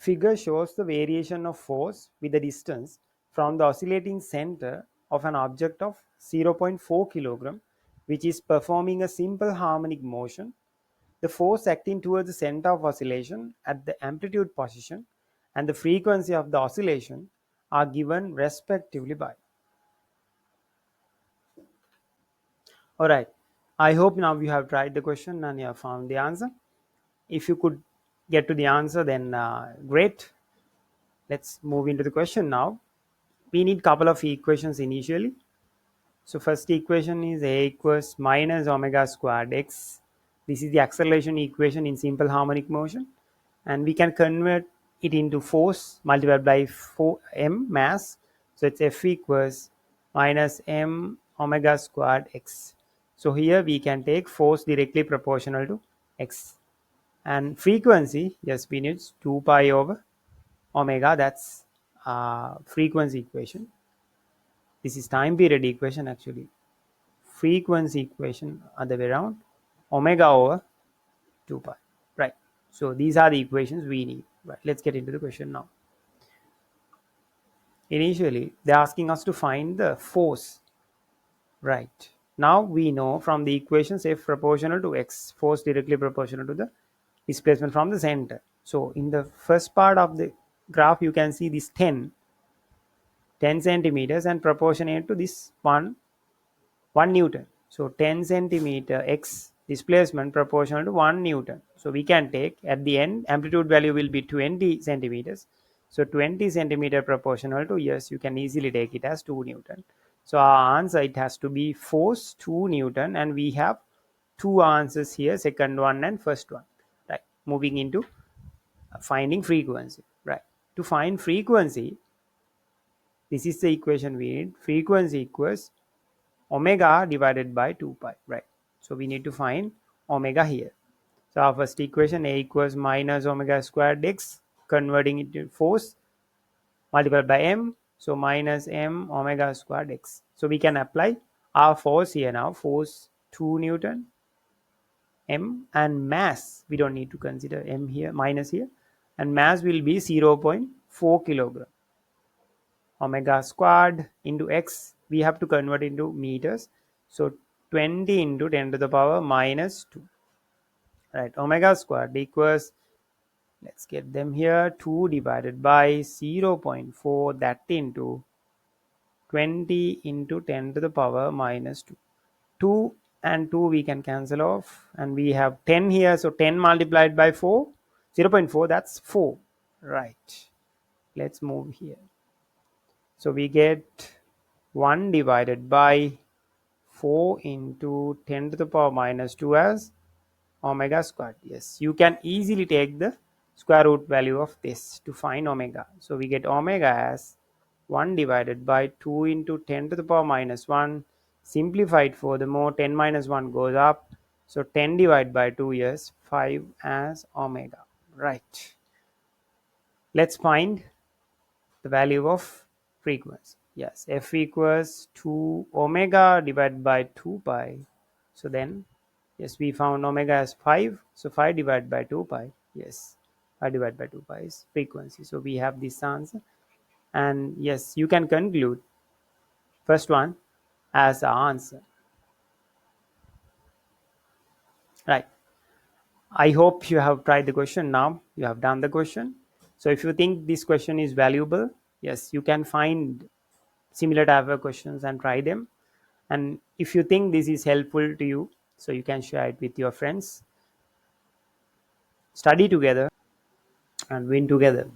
figure shows the variation of force with the distance from the oscillating center of an object of 0.4 kilogram, which is performing a simple harmonic motion. The force acting towards the center of oscillation at the amplitude position and the frequency of the oscillation are given respectively by. Alright, I hope now you have tried the question and you have found the answer. If you could get to the answer, then great. Let's move into the question now. We need couple of equations initially. So first equation is A equals minus omega squared x. This is the acceleration equation in simple harmonic motion, and we can convert it into force multiplied by 4m mass. So it's F equals minus m omega squared x. So here we can take force directly proportional to x, and frequency, yes, we need 2 pi over omega. That's frequency equation. This is time period equation actually. Frequency equation other way around, omega over 2 pi, right? So these are the equations we need, right? Let's get into the question now. Initially they're asking us to find the force, right? Now we know from the equations F proportional to x, force directly proportional to the displacement from the center. So in the first part of the graph you can see this 10 centimeters and proportionate to this 1 Newton. So 10 centimeter x displacement proportional to 1 Newton. So we can take at the end amplitude value will be 20 centimeters. So 20 centimeter proportional to, yes, you can easily take it as 2 Newton. So our answer, it has to be force 2 Newton, and we have two answers here, second one and first one, right? Moving into finding frequency, right? To find frequency, this is the equation we need. Frequency equals omega divided by 2 pi, right? So we need to find omega here. So our first equation, A equals minus omega squared x, converting it to force multiplied by m, so minus m omega squared x. So we can apply our force here now, force 2 Newton, m, and mass, we don't need to consider m here, minus here, and mass will be 0.4 kilogram. Omega squared into x, we have to convert into meters, so 20 into 10 to the power minus 2, right? Omega squared equals, let's get them here, 2 divided by 0.4, that into 20 into 10 to the power minus 2. 2 and 2 we can cancel off, and we have 10 here, so 10 multiplied by 4, 0.4, that's 4, right? Let's move here. So we get 1 divided by 4 into 10 to the power minus 2 as omega squared. Yes, you can easily take the square root value of this to find omega. So we get omega as 1 divided by 2 into 10 to the power minus 1. Simplified furthermore, 10 minus 1 goes up. So 10 divided by 2 is 5 as omega, right? Let's find the value of frequency. Yes, F equals 2 omega divided by 2 pi. So then, yes, we found omega as 5. So 5 divided by 2 pi. Yes, 5 divided by 2 pi is frequency. So we have this answer. And yes, you can conclude first one as the answer. Right. I hope you have tried the question now. You have done the question. So if you think this question is valuable, yes, you can find similar type of questions and try them. And if you think this is helpful to you, so you can share it with your friends. Study together and win together.